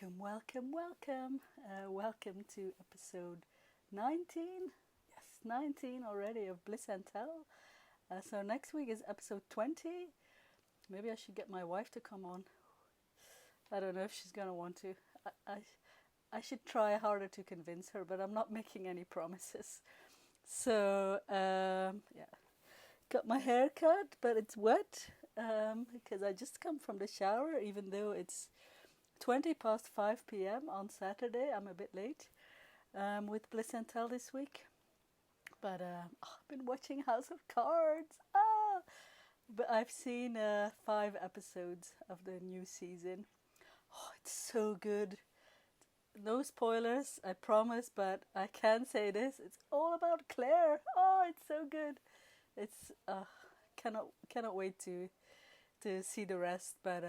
Welcome to episode 19. Yes, 19 already of Bliss Tell. So next week is episode 20. Maybe I should get my wife to come on. I don't know if she's going to want to. I should try harder to convince her, but I'm not making any promises. So, yeah. Got my hair cut, but it's wet because I just come from the shower, even though it's 20 past 5 p.m. on Saturday. I'm a bit late with Bliss and Tell this week. But I've been watching House-of-Cards. But I've seen 5 episodes of the new season. Oh, it's so good. No spoilers, I promise, but I can say this. It's all about Claire. Oh, it's so good. It's cannot wait to see the rest, but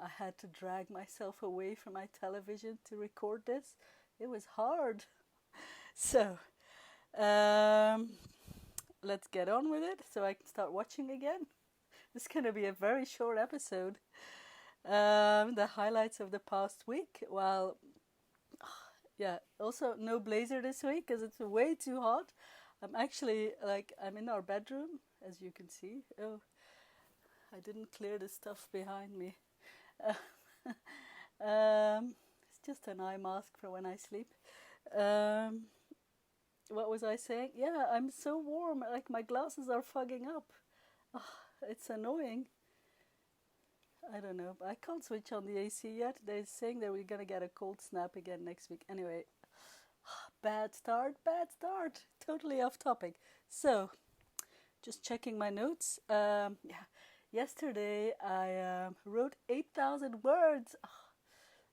I had to drag myself away from my television to record this. It was hard. So, let's get on with it so I can start watching again. This is going to be a very short episode. The highlights of the past week. Well, yeah, also no blazer this week because it's way too hot. I'm actually, I'm in our bedroom, as you can see. Oh, I didn't clear the stuff behind me. It's just an eye mask for when I sleep. What was I saying? Yeah, I'm so warm, like my glasses are fogging up. Oh, it's annoying. I don't know. I can't switch on the AC yet. They're saying that we're going to get a cold snap again next week. Anyway, bad start. Totally off topic. So, just checking my notes. Yesterday I wrote 8,000 words.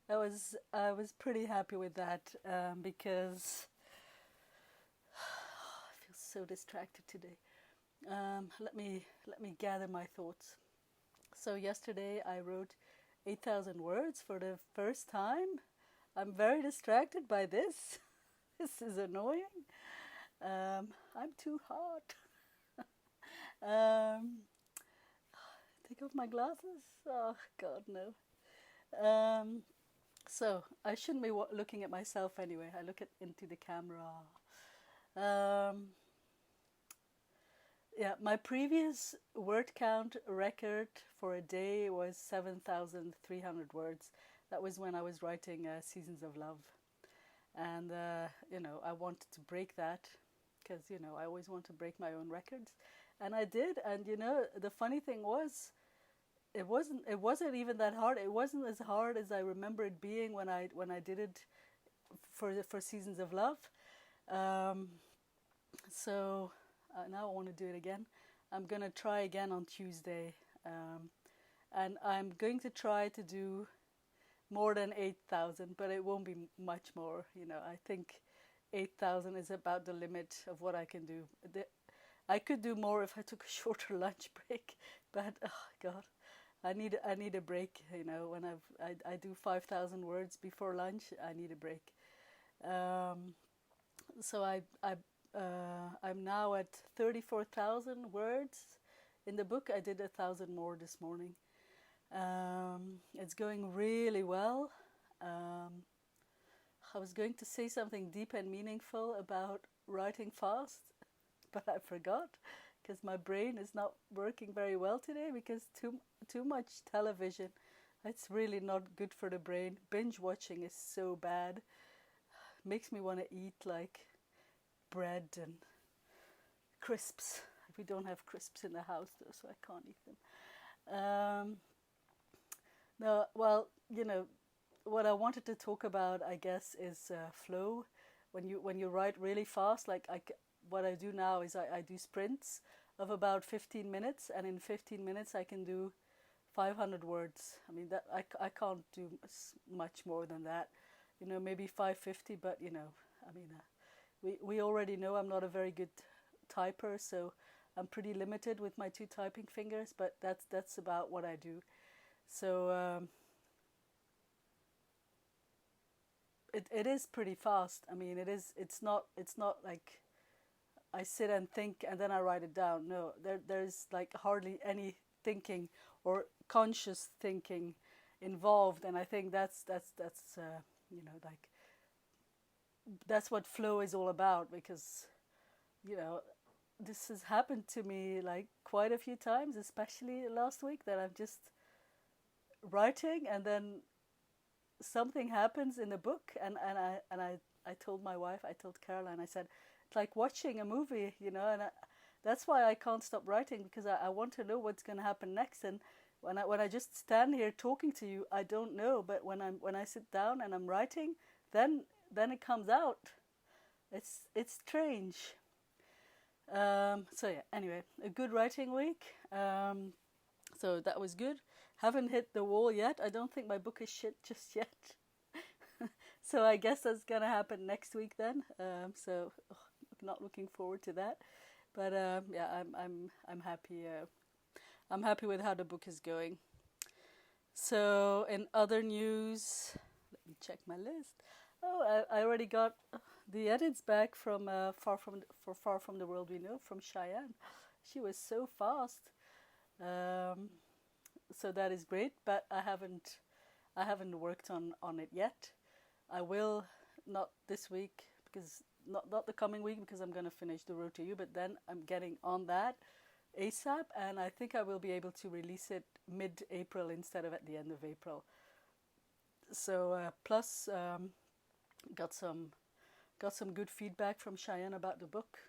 I was pretty happy with that because I feel so distracted today. Let me gather my thoughts. So yesterday I wrote 8,000 words for the first time. I'm very distracted by this. This is annoying. I'm too hot. Take off my glasses? Oh, God, no. So I shouldn't be looking at myself anyway. I look into the camera. Yeah, my previous word count record for a day was 7,300 words. That was when I was writing Seasons of Love. And, I wanted to break that because, I always want to break my own records. And I did. And, the funny thing was, it wasn't even that hard. It wasn't as hard as I remember it being when I did it for Seasons of Love. So now I want to do it again. I'm going to try again on Tuesday. And I'm going to try to do more than 8,000, but it won't be much more. I think 8,000 is about the limit of what I can do. I could do more if I took a shorter lunch break, but oh God, I need a break. When I do 5,000 words before lunch, I need a break. So I'm now at 34,000 words. In the book, I did 1,000 more this morning. It's going really well. I was going to say something deep and meaningful about writing fast, but I forgot because my brain is not working very well today because too much television. It's really not good for the brain. Binge watching is so bad. Makes me want to eat like bread and crisps. We don't have crisps in the house though, so I can't eat them. No, well, what I wanted to talk about, I guess, is flow. When you write really fast, what I do now is I do sprints of about 15 minutes, and in 15 minutes I can do 500 words. I mean, that I can't do much more than that. Maybe 550, but we already know I'm not a very good typer, so I'm pretty limited with my 2 typing fingers, but that's about what I do. So it is pretty fast. I mean, it's not like I sit and think and then I write it down. No, there's like hardly any thinking or conscious thinking involved, and I think that's you know, like that's what flow is all about, because you know, this has happened to me like quite a few times, especially last week, that I'm just writing and then something happens in the book, and I told my wife, I told Caroline, I said it's like watching a movie, you know, and that's why I can't stop writing, because I want to know what's going to happen next. And when I just stand here talking to you, I don't know, but when I sit down and I'm writing, then it comes out. It's strange. So yeah, anyway, a good writing week. So that was good. Haven't hit the wall yet. I don't think my book is shit just yet. So I guess that's gonna happen next week then. So not looking forward to that. But yeah, I'm happy. I'm happy with how the book is going. So in other news, let me check my list. Oh, I already got the edits back from Far from the World We Know from Cheyenne. She was so fast. So that is great, but I haven't worked on it yet. I will, not this week, because not the coming week, because I'm going to finish The Road to You, but then I'm getting on that ASAP, and I think I will be able to release it mid-April instead of at the end of April. So plus got some good feedback from Cheyenne about the book.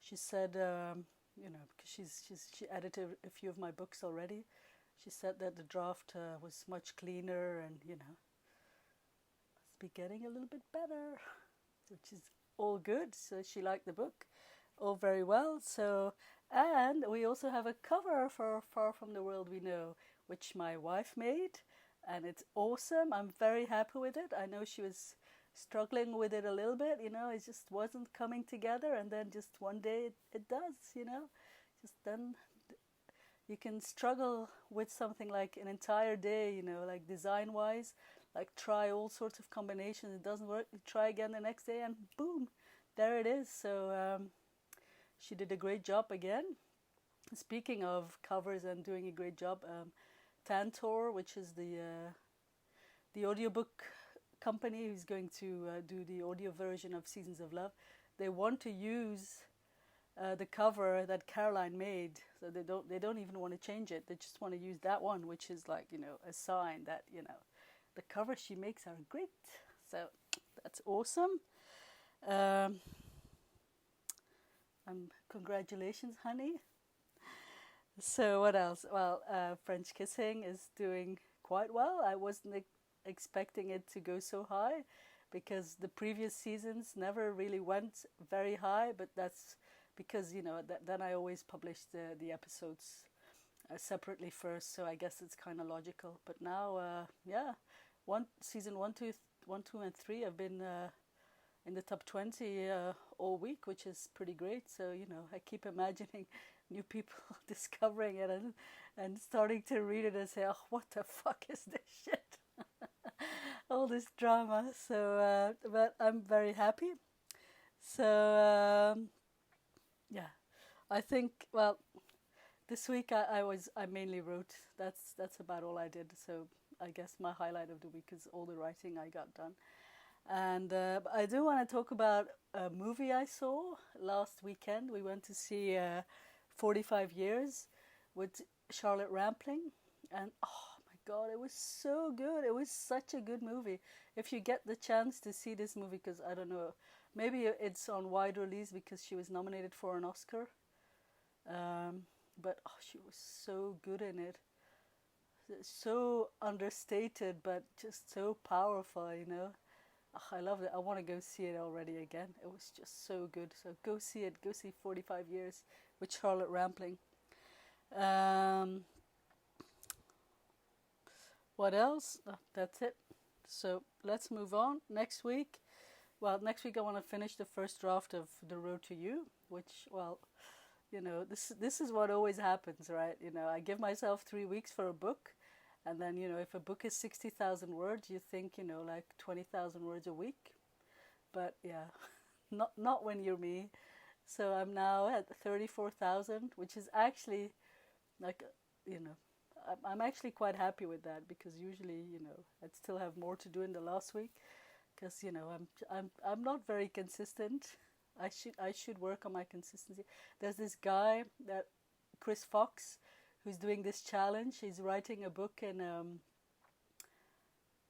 She said, you know, because she edited a few of my books already. She said that the draft was much cleaner, and you know, must be getting a little bit better, which is all good. So she liked the book, all very well. So, and we also have a cover for Far From the World We Know, which my wife made, and it's awesome. I'm very happy with it. I know she was struggling with it a little bit, you know, it just wasn't coming together, and then just one day it does, you know, just then you can struggle with something like an entire day, you know, like design wise, like try all sorts of combinations, it doesn't work, you try again the next day, and boom, there it is. So she did a great job again. Speaking of covers and doing a great job, Tantor, which is the audiobook company who's going to do the audio version of Seasons of Love, they want to use the cover that Caroline made, so they don't even want to change it. They just want to use that one, which is like, you know, a sign that, you know, the covers she makes are great. So that's awesome. Congratulations, honey. So what else? Well, French Kissing is doing quite well. I wasn't expecting it to go so high, because the previous seasons never really went very high, but that's because, you know, then I always publish the episodes separately first, so I guess it's kind of logical. But now, yeah, season 1, 2, and 3 have been in the top 20 all week, which is pretty great. So, you know, I keep imagining new people discovering it and starting to read it and say, oh, what the fuck is this shit? All this drama. So, but I'm very happy. So, yeah, I think, well, this week I mainly wrote. That's about all I did. So I guess my highlight of the week is all the writing I got done. And I do want to talk about a movie I saw last weekend. We went to see 45 Years with Charlotte Rampling, and oh my god, it was so good. It was such a good movie. If you get the chance to see this movie, because I don't know, maybe it's on wide release because she was nominated for an Oscar, but oh, she was so good in it. So understated, but just so powerful, you know. Oh, I loved it. I want to go see it already again. It was just so good. So go see it. Go see 45 Years with Charlotte Rampling. What else? Oh, that's it. So let's move on. Next week I want to finish the first draft of The Road to You, which, well, you know, this is what always happens, right? You know, I give myself 3 weeks for a book. And then, you know, if a book is 60,000 words, you think, you know, like 20,000 words a week. But yeah, not when you're me. So I'm now at 34,000, which is actually like, you know, I'm actually quite happy with that, because usually, I'd still have more to do in the last week, because I'm not very consistent. I should work on my consistency. There's this guy, that Chris Fox, who's doing this challenge. He's writing a book in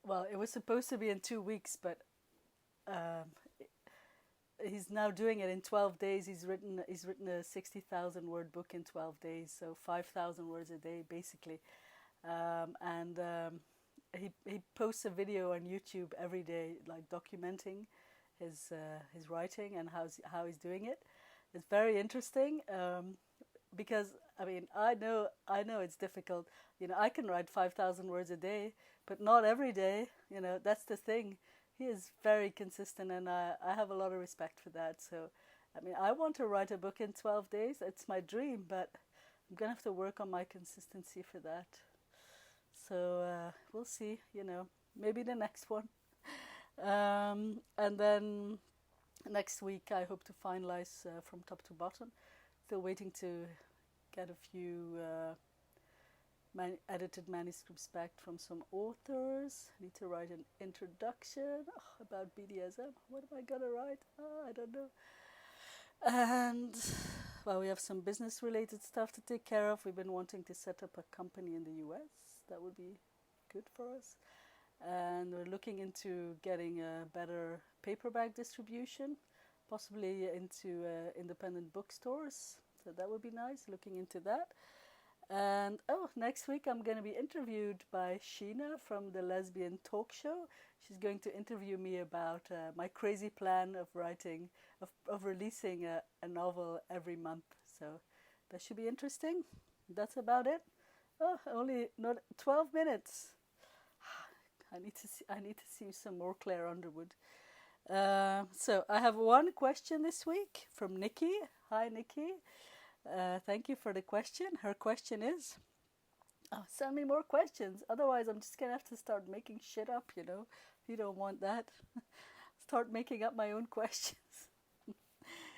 well, it was supposed to be in 2 weeks, but um, he's now doing it in 12 days. He's written a 60,000 word book in 12 days, so 5,000 words a day basically. And he posts a video on YouTube every day, like documenting his writing and how he's doing it. It's very interesting, because I mean, I know it's difficult. I can write 5,000 words a day, but not every day. That's the thing. He is very consistent, and I have a lot of respect for that. So, I mean, I want to write a book in 12 days. It's my dream, but I'm going to have to work on my consistency for that. So, we'll see, maybe the next one. And then next week, I hope to finalize from top to bottom. Still waiting to get a few edited manuscripts back from some authors. I need to write an introduction about BDSM. What am I gonna write? I don't know. And well, we have some business related stuff to take care of. We've been wanting to set up a company in the US. That would be good for us. And we're looking into getting a better paperback distribution, possibly into independent bookstores. So that would be nice, looking into that. And next week I'm going to be interviewed by Sheena from the Lesbian Talk Show. She's going to interview me about my crazy plan of releasing a novel every month. So that should be interesting. That's about it. Only not 12 minutes. I need to see some more Claire Underwood. So I have one question this week from Nikki. Hi, Nikki. Thank you for the question. Her question is, send me more questions. Otherwise, I'm just going to have to start making shit up, You don't want that. Start making up my own questions.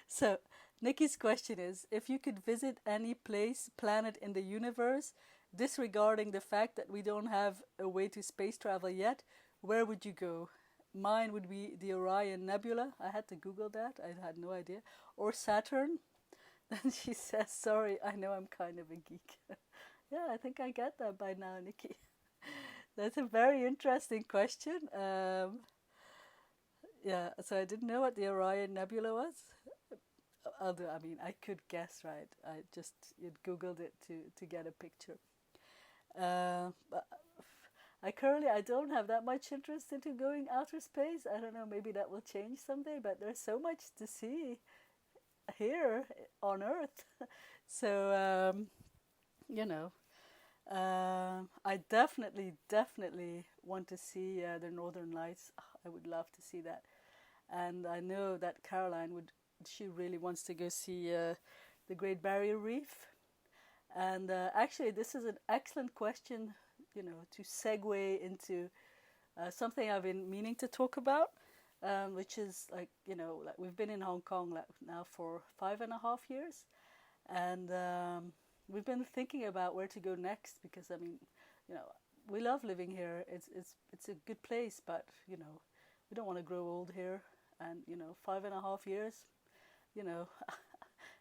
So, Nikki's question is, if you could visit any place, planet in the universe, disregarding the fact that we don't have a way to space travel yet, where would you go? Mine would be the Orion Nebula. I had to Google that. I had no idea. Or Saturn. And she says, sorry, I know I'm kind of a geek. Yeah, I think I get that by now, Nikki. That's a very interesting question. Yeah, so I didn't know what the Orion Nebula was. Although, I mean, I could guess, right? I just Googled it to get a picture. But I don't have that much interest into going outer space. I don't know, maybe that will change someday, but there's so much to see here on Earth. So, I definitely want to see the Northern Lights. I would love to see that. And I know that Caroline she really wants to go see the Great Barrier Reef. And actually, this is an excellent question, to segue into something I've been meaning to talk about. Which is like we've been in Hong Kong now for 5.5 years, and we've been thinking about where to go next, because I mean, we love living here. It's a good place, but we don't want to grow old here, and 5.5 years,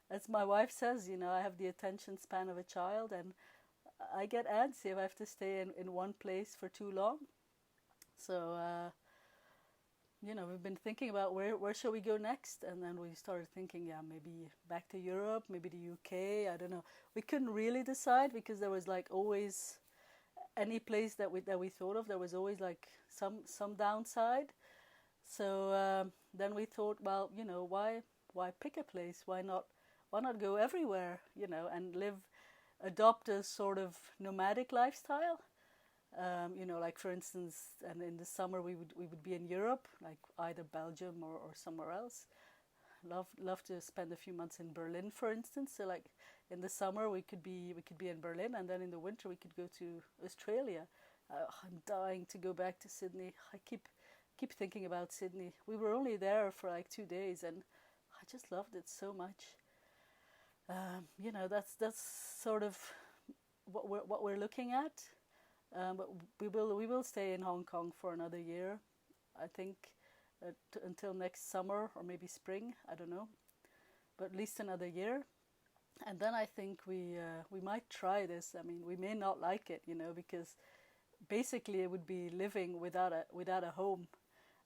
as my wife says, I have the attention span of a child, and I get antsy if I have to stay in one place for too long. So we've been thinking about where shall we go next, and then we started thinking, maybe back to Europe, maybe the UK. I don't know. We couldn't really decide, because there was like always any place that we thought of. There was always like some downside. So then we thought, well, why pick a place? Why not go everywhere? And adopt a sort of nomadic lifestyle. Like for instance, and in the summer we would be in Europe, like either Belgium or somewhere else. Love to spend a few months in Berlin, for instance. So like in the summer we could be in Berlin, and then in the winter we could go to Australia. I'm dying to go back to Sydney. I keep thinking about Sydney. We were only there for like 2 days, and I just loved it so much. That's sort of what we're looking at. But we will stay in Hong Kong for another year, I think, until next summer or maybe spring. I don't know, but at least another year. And then I think we might try this. I mean, we may not like it, because basically it would be living without a home,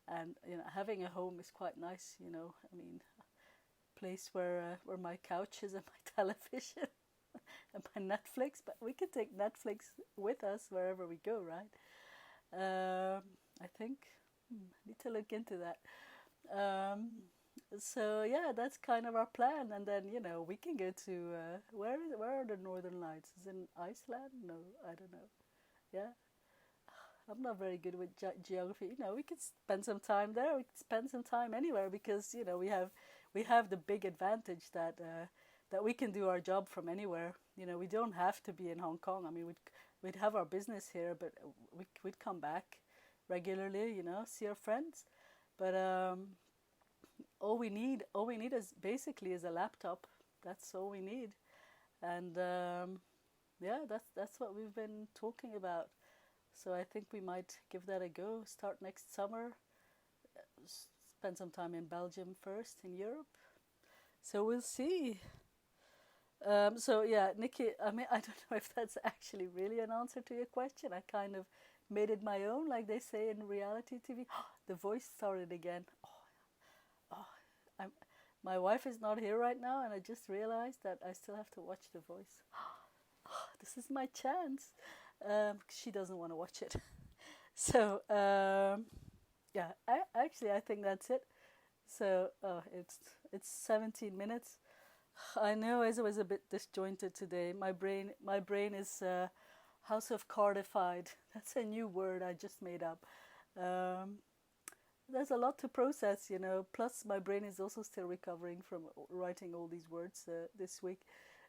and having a home is quite nice. I mean, a place where my couch is and my television and my Netflix. But we can take Netflix with us wherever we go, right? I think need to look into that. So yeah, that's kind of our plan, and then we can go to where are the Northern Lights? Is it in Iceland? No, I don't know. Yeah, I'm not very good with geography. We could spend some time there. We could spend some time anywhere because we have the big advantage that we can do our job from anywhere. We don't have to be in Hong Kong. I mean, we'd have our business here, but we'd come back regularly. See our friends, but all we need is basically a laptop. That's all we need, and yeah, that's what we've been talking about. So I think we might give that a go. Start next summer. Spend some time in Belgium first, in Europe. So we'll see. So yeah, Nikki, I mean, I don't know if that's actually really an answer to your question. I kind of made it my own, like they say in reality TV. The voice started again. My wife is not here right now, and I just realized that I still have to watch The Voice. This is my chance. She doesn't want to watch it. So yeah, I think that's it. So it's 17 minutes. I know I was a bit disjointed today. My brain is House-of-Card-ified. That's a new word I just made up. There's a lot to process, Plus, my brain is also still recovering from writing all these words this week.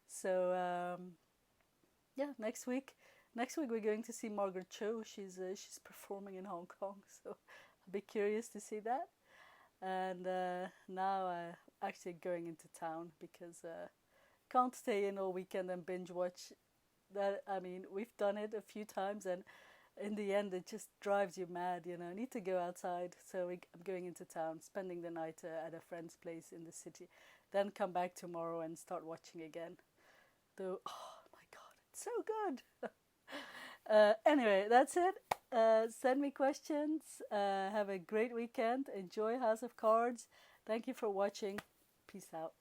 So yeah, next week we're going to see Margaret Cho. She's performing in Hong Kong, so I'll be curious to see that. And now I'm actually going into town because can't stay in all weekend and binge watch. That, I mean, we've done it a few times, and in the end it just drives you mad. I need to go outside, so I'm going into town, spending the night at a friend's place in the city, then come back tomorrow and start watching again. Though, oh my god, it's so good. Anyway, that's it. Send me questions. Have a great weekend. Enjoy House of Cards. Thank you for watching. Peace out.